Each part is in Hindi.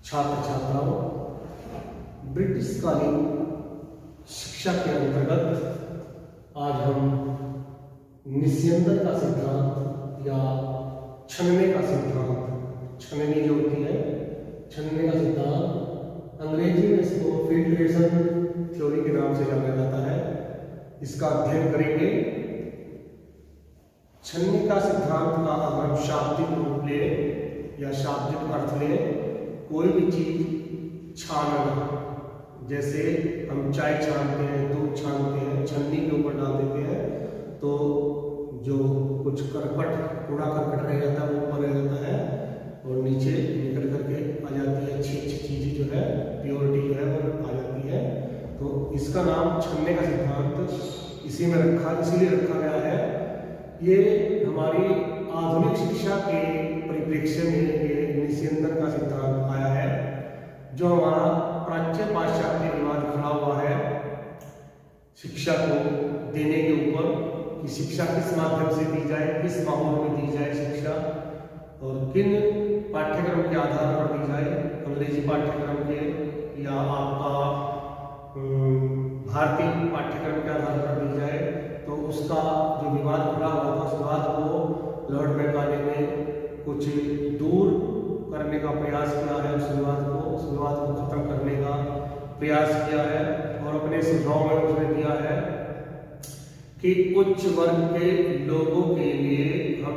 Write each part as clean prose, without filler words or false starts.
छात्र छात्राओं, ब्रिटिशकालीन शिक्षा के अंतर्गत आज हम निस्यंदन का सिद्धांत या छनने का सिद्धांत, छननी जो होती है, छनने का सिद्धांत, अंग्रेजी में इसको फिल्ट्रेशन थ्योरी के नाम से जाना जाता है, इसका अध्ययन करेंगे। छनने का सिद्धांत का अगर हम शाब्दिक रूप लें या शाब्दिक अर्थ लें, कोई भी चीज छानना, जैसे हम चाय छानते हैं, दूध छानते हैं, छन्नी के ऊपर डाल देते हैं तो जो कुछ करकट, कूड़ा करकट रह जाता है वो ऊपर रह जाता है और नीचे निकल करके आ जाती है अच्छी अच्छी चीजें जो है, प्योरिटी जो है वो आ जाती है। तो इसका नाम छनने का सिद्धांत इसीलिए रखा गया है। ये हमारी आधुनिक शिक्षा के परिप्रेक्ष्य में ये निस्यंदन का सिद्धांत आया है, जो हमारा प्राच्य पाश्चात्य रिवाज खड़ा हुआ है शिक्षा को देने के ऊपर कि शिक्षा किस माध्यम से दी जाए, किस माहौल में दी जाए शिक्षा और किन पाठ्यक्रम के आधार पर दी जाए, अंग्रेजी पाठ्यक्रम के या आपका भारतीय पाठ्यक्रम के आधार पर दी जाए। तो उसका जो विवाद खड़ा हुआ था, उस विवाद को लॉर्ड मैकाले ने कुछ दूर करने का प्रयास किया है, उस विवाद को खत्म करने का प्रयास किया है और अपने सुझाव में उसने दिया है कि उच्च वर्ग के लोगों के लिए हम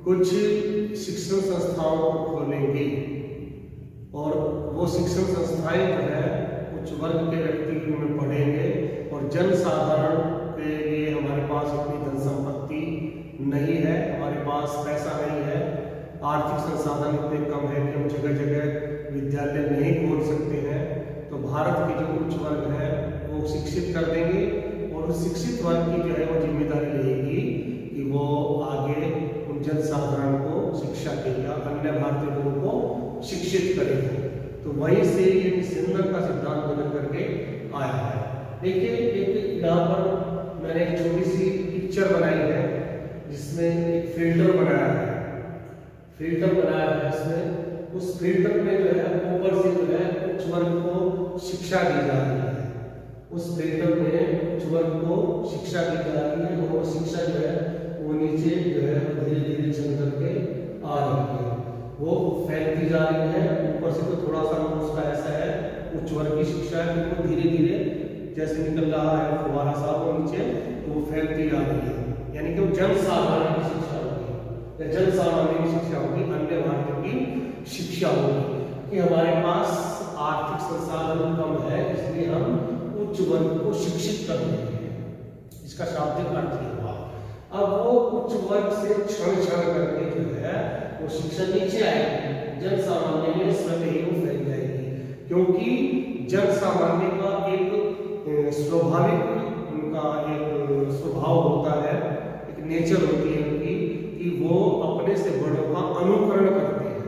कुछ शिक्षण संस्थाओं को खोलेंगे और वो शिक्षण संस्थाएं जो है उच्च वर्ग के व्यक्ति उनमें पढ़ेंगे और जन साधारण के लिए हमारे पास इतनी धन संपत्ति नहीं है, हमारे पास पैसा नहीं है, आर्थिक संसाधन इतने कम है कि हम जगह जगह विद्यालय नहीं खोल सकते हैं। तो भारत के जो उच्च वर्ग है वो शिक्षित कर देंगे और उस शिक्षित वर्ग की जो है वो जिम्मेदारी रहेगी कि वो आगे उन जन साधारण को शिक्षा देगा, अन्य भारतीय लोगों को शिक्षित करेगा। तो वहीं से ये निस्यंदन का सिद्धांत बदल करके आया है। देखिए, एक यहाँ पर मैंने एक छोटी सी पिक्चर बनाई है जिसमें एक फिल्टर बनाया है, इसमें उस फिल्टर में जो है ऊपर से जो है उच्च वर्ग को शिक्षा दी जा रही है, उस फिल्टर में उच्च वर्ग को शिक्षा दी जा रही है और वो शिक्षा जो है वो नीचे जो है धीरे धीरे चल करके आ रही है, वो फैलती जा रही है। ऊपर से तो थोड़ा सा उसका ऐसा है, उच्च वर्ग की शिक्षा है, वो धीरे धीरे जैसे निकल रहा है फुवारा सा वो नीचे, तो वो फैलती जा रही है, यानी कि वो जन साधारण की शिक्षा होगी या जन सामान्य की शिक्षा होगी, अन्य भारतीयों की शिक्षा होगी कि हमारे पास आर्थिक संसाधन कम है इसलिए हम उच्च वर्ग को शिक्षित कर रहे हैं। इसका शाब्दिक अर्थ ये हुआ। अब वो उच्च वर्ग से क्षण क्षण करके जो है वो शिक्षा नीचे आएगी, जन सामान्य में स्वतः ही वो फैल जाएगी, क्योंकि जन सामान्य का एक स्वाभाविक उनका एक स्वभाव होता है, एक नेचर होती है उनकी कि वो अपने से बड़ों का अनुकरण करते हैं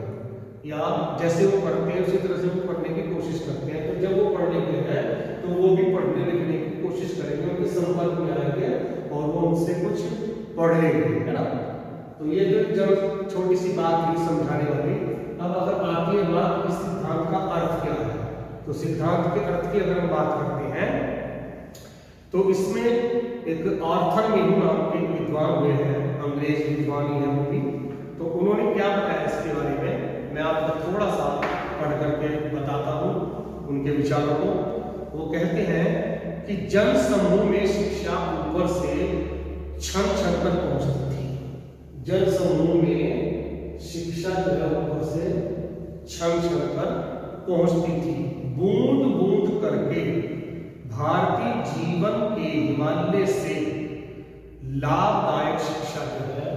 या जैसे वो करते हैं उसी तरह से वो पढ़ने की कोशिश करते हैं। तो जब वो पढ़ लिखे हैं तो वो भी पढ़ने लिखने की कोशिश करेंगे, उनके संपर्क में आएंगे और वो उनसे कुछ पढ़ेंगे, है ना। तो ये जो जब छोटी सी बात थी समझाने वाली, अब अगर आती है बात इस सिद्धांत का अर्थ क्या है, तो सिद्धांत के अर्थ की अगर हम बात करते हैं तो इसमें एक आर्थर मेनू नाम के विद्वान हुए हैं, अंग्रेज विद्वान ही है वो भी। तो उन्होंने क्या बताया इसके बारे में, मैं आपको थोड़ा सा पढ़ करके बताता हूँ उनके विचारों को। वो कहते हैं कि जन समूह में शिक्षा ऊपर से क्षण क्षण पर पहुंचती थी, जन समूह में शिक्षा जो है ऊपर से क्षण क्षण पर पहुंचती थी, बूंद बूंद करके भारतीय जीवन के हिमालय से लाभदायक शिक्षा जो है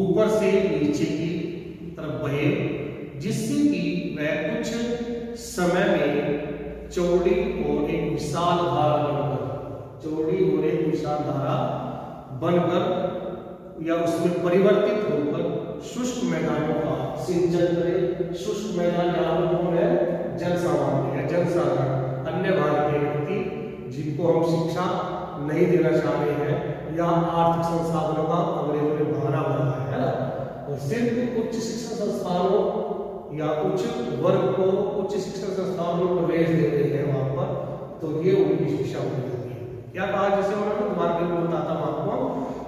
ऊपर से नीचे की तरफ बहे, जिससे कि वह कुछ समय में चौड़ी और एक विशाल धारा बनकर या उसमें परिवर्तित होकर शुष्क मैदानों का सिंचन करे। शुष्क मैदान यहाँ पर कौन है, जन सामान्य है, जन साधारण, अन्य भारतीय व्यक्ति जिनको हम शिक्षा नहीं देना चाह रहे हैं या आर्थिक संसाधनों का अंग्रेजों ने बहाना बनाया है ना, और सिर्फ उच्च शिक्षा संस्थानों या उच्च वर्ग को उच्च शिक्षण संस्थाओं में प्रवेश देते हैं वहां पर, तो ये उनकी शिक्षा हो जाती है। क्या कहा, जैसे उन्होंने तुम्हारे बिल में बताता हूं आपको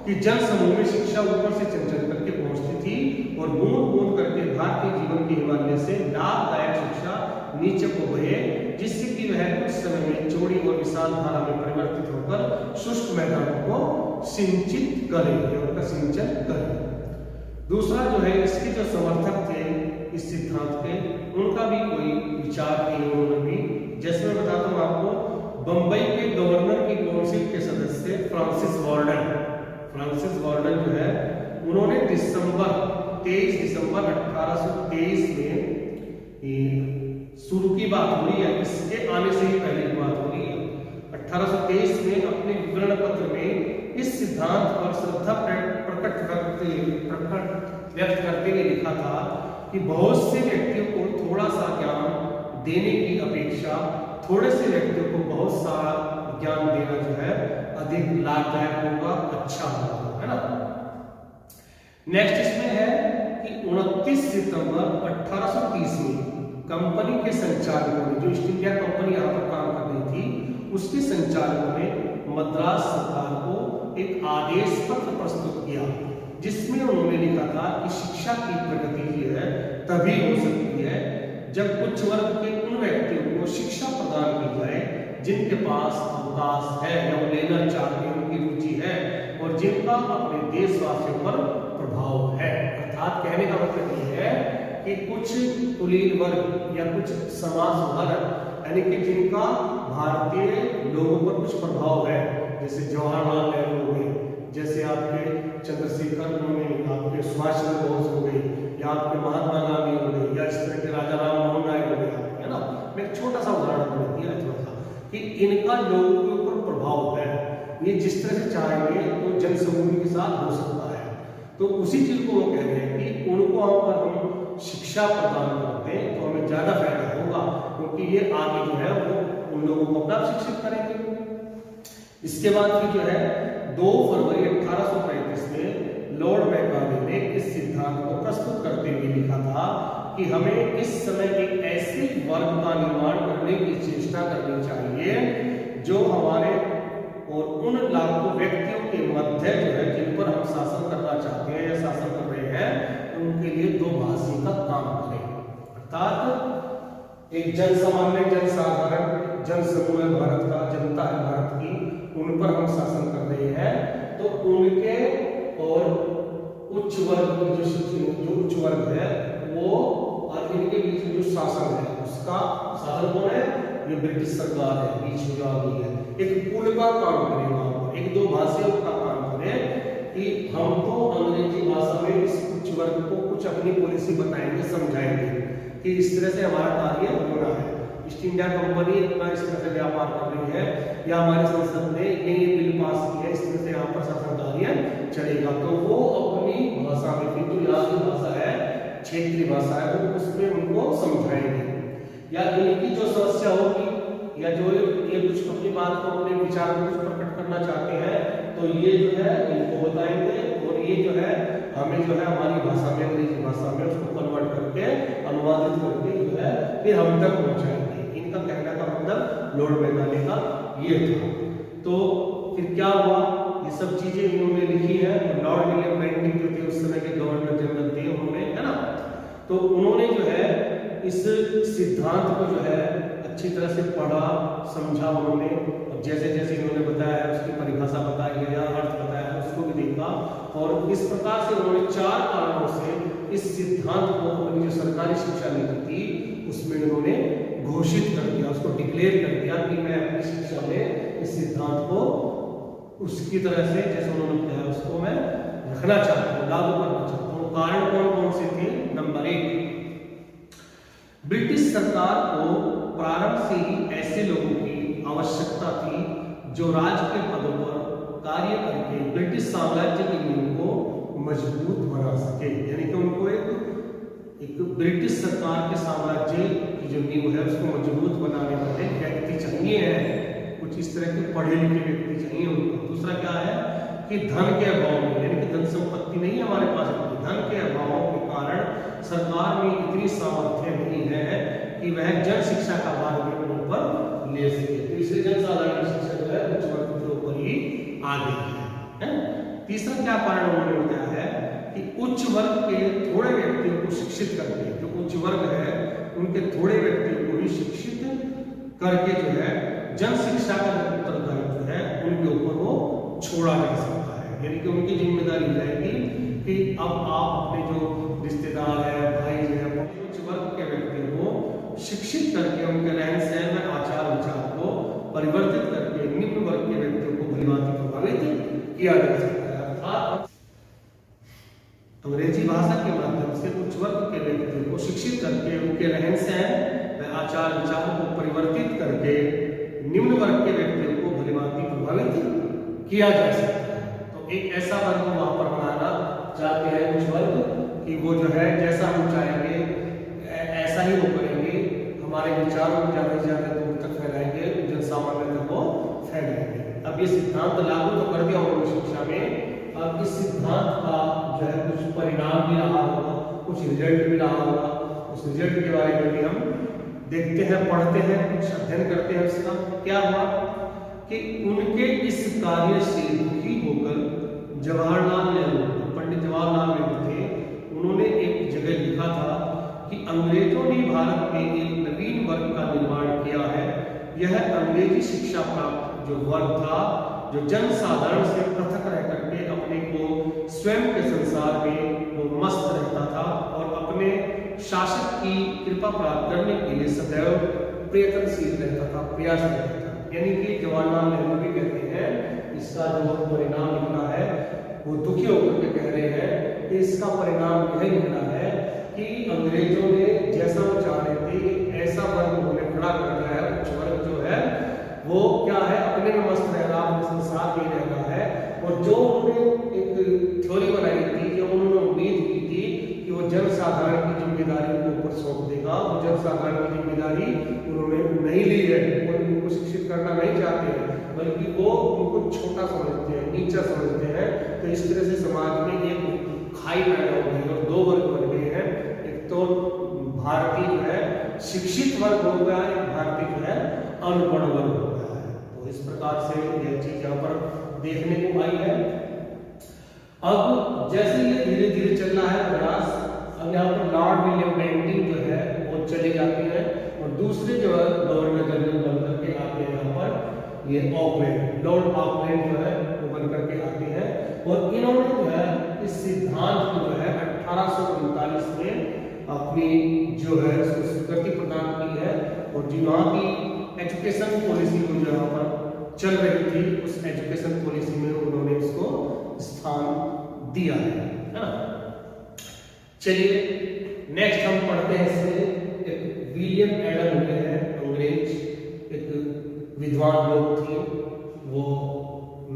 कि जन समूह में शिक्षा ऊपर से चंचल करके पहुंचती थी और बूंद बूंद करके भारतीय जीवन के हिमालय से लाभदायक शिक्षा नीचे को बहे, जिससे कि वह कुछ समय में चौड़ी और विशाल धारा में परिवर्तित होकर शुष्क मैदानों को सिंचित करे या उनका सिंचन करे। दूसरा जो है, इसके जो समर्थक थे इस सिद्धांत के, उनका भी कोई विचार नहीं उन्होंने भी। जैसे मैं बताता हूँ आपको, बंबई के गवर्नर की काउंसिल के सदस्य फ्रांसिस वार्डन जो है, उन्होंने 23 दिसंबर 1823 में शुरू की बात हो रही है, इसके आने से ही पहले की बात हो रही है। 1823 में अपने विवरण पत्र में इस सिद्धांत पर श्रद्धा व्यक्त करते हुए लिखा था कि बहुत से व्यक्तियों को थोड़ा सा ज्ञान देने की अपेक्षा थोड़े से व्यक्तियों को बहुत सारा ज्ञान देना जो है अधिक लाभदायक होगा, अच्छा होगा, है ना। नेक्स्ट इसमें है कि 29 सितंबर 1830 में कंपनी के संचालकों ने, जो ईस्ट इंडिया कंपनी यहाँ पर काम कर रही थी, उसके संचालकों ने मद्रास सरकार को एक आदेश पत्र प्रस्तुत किया, जिसमें उन्होंने लिखा था कि शिक्षा की प्रगति जो है तभी हो सकती है जब उच्च वर्ग के उन व्यक्तियों को शिक्षा प्रदान की जाए जिनके पास अवकाश है या वो लेना चाहते हैं, उनकी रुचि है और जिनका अपने देशवासियों पर प्रभाव है। अर्थात कहने का मतलब ये है कि कुछ कुलीन वर्ग या कुछ समाज सुधारक, यानी कि जिनका भारतीय लोगों पर कुछ प्रभाव है, जैसे जवाहरलाल नेहरू हो गए, जैसे आपके चंद्रशेखर, उन्होंने आपके सुभाष चंद्र बोस हो गए, या आपके महात्मा गांधी हो गए, या इस तरह के राजा राम मोहन राय हो गए, है ना। मैं एक छोटा सा उदाहरण दिया था कि इनका लोगों के ऊपर प्रभाव है, ये जिस तरह से चाहेंगे तो जन समूह के साथ हो सकता है। तो उसी चीज को वो कह रहे हैं कि उनको अगर हम शिक्षा प्रदान करते हैं तो हमें ज्यादा फायदा होगा, क्योंकि ये आगे जो है वो उन लोगों को अपना शिक्षित करेंगे। इसके बाद फिर जो है 2 फरवरी 1835 में लॉर्ड मैकाले ने इस सिद्धांत को प्रस्तुत करते हुए लिखा था कि हमें इस समय एक ऐसे वर्ग का निर्माण करने की चेष्टा करनी चाहिए जो हमारे और उन लाखों व्यक्तियों के मध्य जो है जिन पर हम शासन करना चाहते हैं या शासन कर रहे हैं, उनके लिए 2 भाषी का काम करें। अर्थात एक जन सामान्य, जन साधारण, जन समूह है भारत का, जनता है भारत की, उन पर हम शासन कर रहे हैं, तो उनके और उच्च वर्ग जो उच्च वर्ग है वो और इनके बीच में जो शासन है उसका शासन कौन है, ये ब्रिटिश सरकार है, बीच में जो आ गई है। एक पुल का काम करें वहां पर, एक 2 भाषियों का काम करें कि हम तो अंग्रेजी भाषा में इस उच्च वर्ग को कुछ अपनी पॉलिसी बताएंगे, समझाएंगे कि इस तरह से हमारा कार्य होना है। ईस्ट इंडिया कंपनी इतना इस तरह से व्यापार कर रही है, या हमारी संसद ने ये बिल पास किया, इस तरह से यहाँ पर शासन कार्य चलेगा, तो वो अपनी भाषा में, जो यहाँ की भाषा है क्षेत्रीय भाषा है, वो उसमें उनको समझाएंगे। या इनकी जो समस्या होगी या जो ये कुछ अपनी बात को, अपने विचार को कुछ प्रकट करना चाहते हैं, तो ये जो है इनको बताएंगे और ये जो है हमें जो है हमारी भाषा में, अंग्रेजी भाषा में उसको कन्वर्ट करके, अनुवादित करके जो है फिर हम तक पहुंचाएंगे। इनका कहने का मतलब लॉर्ड मैकाले का ये था। तो फिर क्या हुआ, ये सब चीजें इन्होंने लिखी है। लॉर्ड विलियम बेंटिक जो थे उस समय के गवर्नर जनरल थे, उन्होंने, है ना, तो उन्होंने जो है इस सिद्धांत को जो है अच्छी तरह से पढ़ा, समझा उन्होंने, और जैसे जैसे इन्होंने बताया उसकी परिभाषा बताई गया, अर्थ बताया, उसको भी देखा, और इस प्रकार से उन्होंने 4 कारणों से इस सिद्धांत को अपनी जो सरकारी शिक्षा नीति थी उसमें उन्होंने घोषित कर दिया, उसको डिक्लेयर कर दिया कि मैं अपनी शिक्षा में इस सिद्धांत को उसकी तरह से जैसे उन्होंने बताया उसको मैं रखना चाहता हूँ, लागू करना चाहता हूँ। कारण कौन कौन से थे? नंबर 1, ब्रिटिश सरकार को प्रारंभ से ही ऐसे लोगों की आवश्यकता थी जो राज्य के पदों पर कार्य करके ब्रिटिश साम्राज्य की नींव को मजबूत बना सके। यानी कि उनको एक ब्रिटिश सरकार के साम्राज्य की जो नींव है उसको मजबूत बनाने वाले व्यक्ति चाहिए हैं, कुछ इस तरह के पढ़े लिखे व्यक्ति चाहिए उनको। दूसरा क्या है कि धन के अभाव में, यानी कि धन संपत्ति नहीं है हमारे पास, धन के अभाव के कारण सरकार में इतनी इतनी सामर्थ्य नहीं है कि वह जन शिक्षा का भार भी अपने ऊपर ले सके। तो इसलिए जन साधारण की शिक्षा जो है उच्च वर्ग के ऊपर ही आ गई है। तीसरा क्या कारण उन्होंने बताया है कि उच्च वर्ग के थोड़े व्यक्तियों को शिक्षित करके, जो उच्च वर्ग है उनके थोड़े व्यक्तियों को ही शिक्षित करके जो है जन शिक्षा का जो उत्तरदायित्व है उनके ऊपर वो छोड़ा जा सकता है। यानी कि उनकी जिम्मेदारी रहेगी कि अब आप अपने जो रिश्तेदार है, भाई है, उच्च वर्ग के व्यक्तियों को शिक्षित करके उनके रहन सहन में आचार विचार को परिवर्तित करके निम्न वर्ग के व्यक्तियों को भलीभांति प्रभावित किया जा सकता है। अर्थात अंग्रेजी भाषा के माध्यम से उच्च वर्ग के व्यक्तियों को शिक्षित करके उनके रहन सहन व आचार विचारों को परिवर्तित करके निम्न वर्ग के व्यक्तियों को भलीभांति प्रभावित किया जा सकता है। तो एक ऐसा वर्ग वहां पर बनाना चाहते हैं उच्च वर्ग कि वो जो है जैसा हम चाहेंगे ऐसा ही वो करेंगे, हमारे विचारों को ज्यादा से ज्यादा दूर तक फैलाएंगे, जन सामान्य तक वो फैलाएंगे। अब ये सिद्धांत लागू तो कर दिया उन्होंने शिक्षा में, अब इस सिद्धांत का जो है कुछ परिणाम भी रहा होगा, कुछ रिजल्ट भी रहा होगा। उस रिजल्ट के बारे में भी हम देखते हैं, पढ़ते हैं, कुछ अध्ययन करते हैं। उसका क्या हुआ कि उनके इस कार्य से दुखी होकर जवाहरलाल नेहरू, पंडित जवाहरलाल नेहरू थे, उन्होंने एक जगह लिखा था कि अंग्रेजों ने भारत में एक नवीन वर्ग का निर्माण किया है। यह अंग्रेजी शिक्षा प्राप्त जो वर्ग था, जो जन साधारण से पृथक रह करके अपने को स्वयं के संसार में वो मस्त रहता था और अपने शासक की कृपा प्राप्त करने के लिए सदैव प्रयत्नशील रहता था, प्रयास रहता था। यानी कि जवाहरलाल नेहरू भी कहते हैं इसका जो परिणाम निकला है, वो दुखी होकर के कह रहे हैं कि इसका परिणाम यह निकला है कि अंग्रेजों ने जैसा वो चाह रहे थे ऐसा वर्ग उन्होंने खड़ा कर दिया है। उच्च वर्ग जो है वो क्या है, अपने में मस्त रह रहा, अपने संसार में रह रहा है। और जो उन्होंने एक थ्योरी बनाई थी, जो उन्होंने उम्मीद की थी कि वो जन साधारण की जिम्मेदारी को ऊपर सौंप देगा, वो जन साधारण की जिम्मेदारी उन्होंने नहीं ली है। वो उनको शिक्षित करना नहीं चाहते हैं, बल्कि वो उनको छोटा समझते हैं, नीचा समझते हैं। तो इस तरह से समाज में एक खाई पैदा हो गई और दो वर्ग बन गए हैं। एक तो भारतीय जो है शिक्षित वर्ग हो गया, एक भारतीय जो है अनपढ़ वर्ग हो गया है। तो इस प्रकार से यह चीज यहाँ पर देखने को आई है। अब जैसे ये धीरे धीरे चल रहा है प्रयास, अब यहाँ पर लॉर्ड विलियम बेंटिंक जो है वो चले जाते हैं और दूसरे जो है गवर्नर जनरल बनकर के आते हैं यहाँ पर, ये ऑकलैंड, लॉर्ड ऑकलैंड जो है वो बनकर के आते हैं। और इन्होंने जो है इस सिद्धांत को जो है 1839 में अपनी जो है उसको स्वीकृति प्रदान की है। और जो यहाँ की एजुकेशन पॉलिसी को जो यहाँ पर चल रही थी, उस एजुकेशन पॉलिसी में उन्होंने इसको स्थान दिया है ना। चलिए नेक्स्ट हम पढ़ते हैं इसमें एक विलियम एडम हुए हैं अंग्रेज, एक विद्वान लोग थे, वो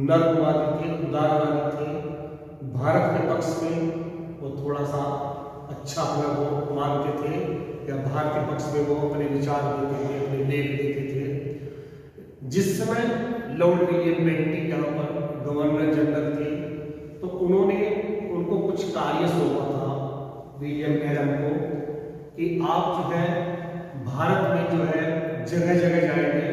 नर्मवादी थे, उदारवादी थे, भारत के पक्ष में वो थोड़ा सा अच्छा अपना वो मानते थे, या भारत के पक्ष में वो अपने विचार देते थे, अपने लेख देते थे। जिस समय लॉर्ड विलियम बेंटिंक यहाँ पर गवर्नर जनरल थे, तो उन्होंने उनको कुछ कार्य सौंपा था विलियम एडम को कि आप जो है भारत में जो है जगह जगह जाएंगे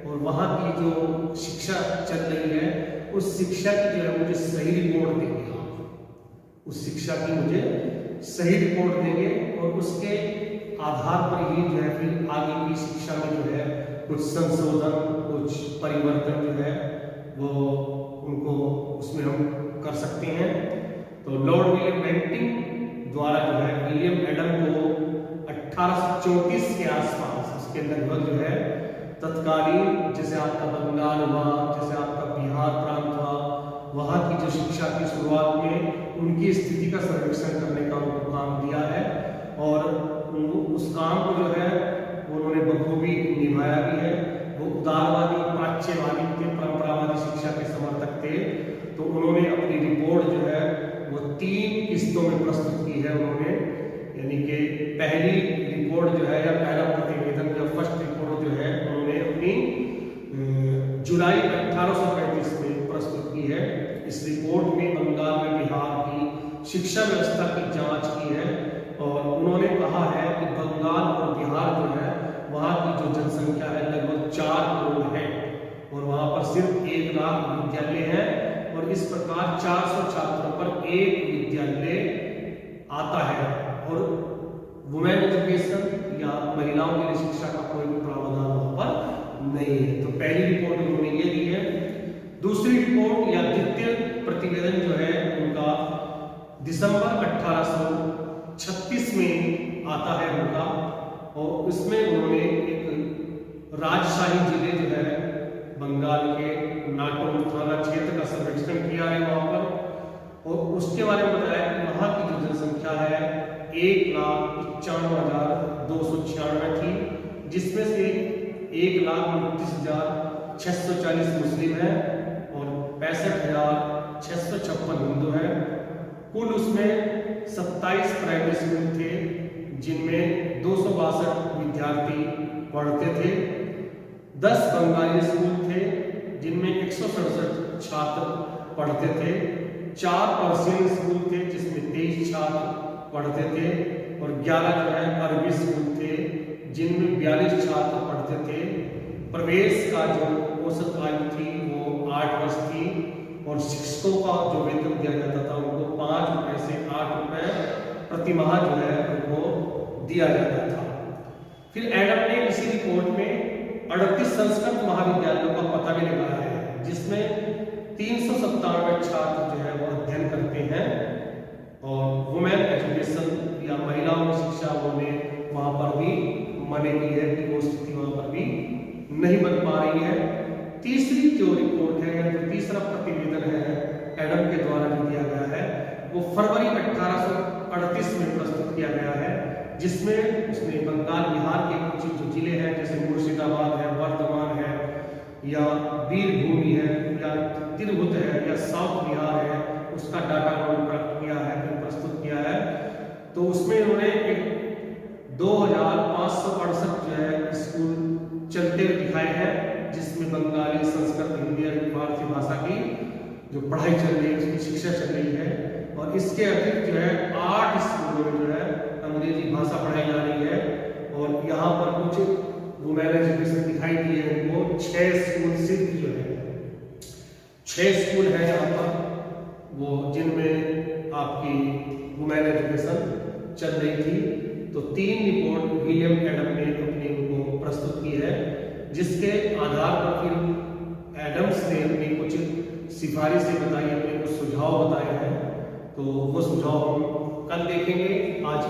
और वहाँ की जो शिक्षा चल रही है उस शिक्षा की जो है मुझे सही रिपोर्ट देंगे। आप उस शिक्षा की मुझे सही रिपोर्ट देंगे और उसके आधार पर ही जो है फिर आगे की शिक्षा में जो है कुछ संशोधन, कुछ परिवर्तन जो है वो उनको उसमें हम कर सकते हैं। तो लॉर्ड विलियम बेंटिंक द्वारा जो है विलियम एडम को 1834 के आसपास, उसके लगभग जो है तत्कालीन जैसे आपका बंगाल हुआ, जैसे आपका बिहार प्रांत हुआ, वहाँ की जो शिक्षा की शुरुआत में उनकी स्थिति का सर्वेक्षण करने का उनको काम दिया है। और उस काम को जो है उन्होंने बखूबी निभाया भी है। वो उदारवादी, प्राच्यवादी थे, परंपरावादी शिक्षा के समर्थक थे। तो उन्होंने अपनी रिपोर्ट जो है वो 3 किस्तों में प्रस्तुत की है उन्होंने। यानी कि पहली रिपोर्ट जो है या पहला प्रतिवेदन या फर्स्ट रिपोर्ट जो है उन्होंने अपनी जुलाई 1835 में प्रस्तुत की है। इस रिपोर्ट में बंगाल में बिहार की शिक्षा व्यवस्था की जांच की है और उन्होंने कहा है कि बंगाल और बिहार जो है वहाँ की जो जनसंख्या है लगभग 4 करोड़ है और वहाँ पर सिर्फ 1 लाख विद्यालय है और इस प्रकार 400 छात्रों पर एक विद्यालय आता है और वुमेन एजुकेशन या महिलाओं के लिए शिक्षा का कोई प्रावधान वहाँ पर नहीं है। तो पहली रिपोर्ट उन्होंने ये दी है। दूसरी रिपोर्ट या द्वितीय प्रतिवेदन जो है उनका दिसंबर 1836 में आता है उनका और उसमें उन्होंने एक राजशाही जिले जो है बंगाल के नाटो थाना क्षेत्र का सर्वेक्षण किया है वहां पर और उसके बारे में बताया कि वहां की जो जनसंख्या है 1,95,296 थी, जिसमें से 1,29,640 मुस्लिम है और 65,656 हिंदू है। कुल उसमें 27 प्राइमरी स्कूल थे जिनमें 262 विद्यार्थी पढ़ते थे, 10 बंगाली स्कूल थे जिनमें 167 छात्र पढ़ते थे, 4 पर्शियन स्कूल थे जिसमें 23 छात्र पढ़ते थे और 11 जो है अरबी स्कूल थे जिनमें 42 छात्र पढ़ते थे। प्रवेश का जो औसत आयु थी वो 8 वर्ष थी और शिक्षकों का जो वेतन दिया जाता था उनको 5 रुपए से 8 रुपए प्रति माह जो है उनको दिया जाता था। फिर एडम ने इसी रिपोर्ट में 38 संस्कृत महाविद्यालयों का पता भी लगाया है जिसमें 397 छात्र जो है वो अध्ययन करते हैं और वुमेन एजुकेशन या महिलाओं की शिक्षा उन्होंने वहां पर भी मने की है कि वो स्थिति वहां पर भी नहीं बन पा रही है। तीसरी जो रिपोर्ट है जो तीसरा प्रतिवेदन है एडम के द्वारा जो दिया गया है वो फरवरी 1838 में प्रस्तुत किया गया है जिसमें उसने बंगाल बिहार के कुछ जो जिले हैं जैसे मुर्शिदाबाद है, वर्धमान है या वीरभूमि है या तिरहुत है या साउथ बिहार है उसका डाटा उन्होंने प्राप्त किया है, प्रस्तुत किया है। तो उसमें उन्होंने एक 2568 जो है स्कूल चलते हुए दिखाए हैं जिसमें बंगाली, संस्कृत, हिंदी और फारसी भाषा की जो पढ़ाई चल रही है उसकी शिक्षा चल रही है और इसके अतिरिक्त जो है 8 स्कूलों में जो है अंग्रेजी भाषा पढ़ाई जा रही है और यहाँ पर कुछ वुमेन एजुकेशन दिखाई दी है। वो 6 स्कूल सिर्फ जो है 6 स्कूल है यहाँ पर वो जिनमें आपकी वुमेन एजुकेशन चल रही थी। तो 3 रिपोर्ट विलियम एडम ने अपने उनको प्रस्तुत की है जिसके आधार पर फिर एडम्स ने अपनी कुछ सिफारिशें बताई, अपने कुछ सुझाव बताए हैं। तो वो सुझाव हम कल देखेंगे। आज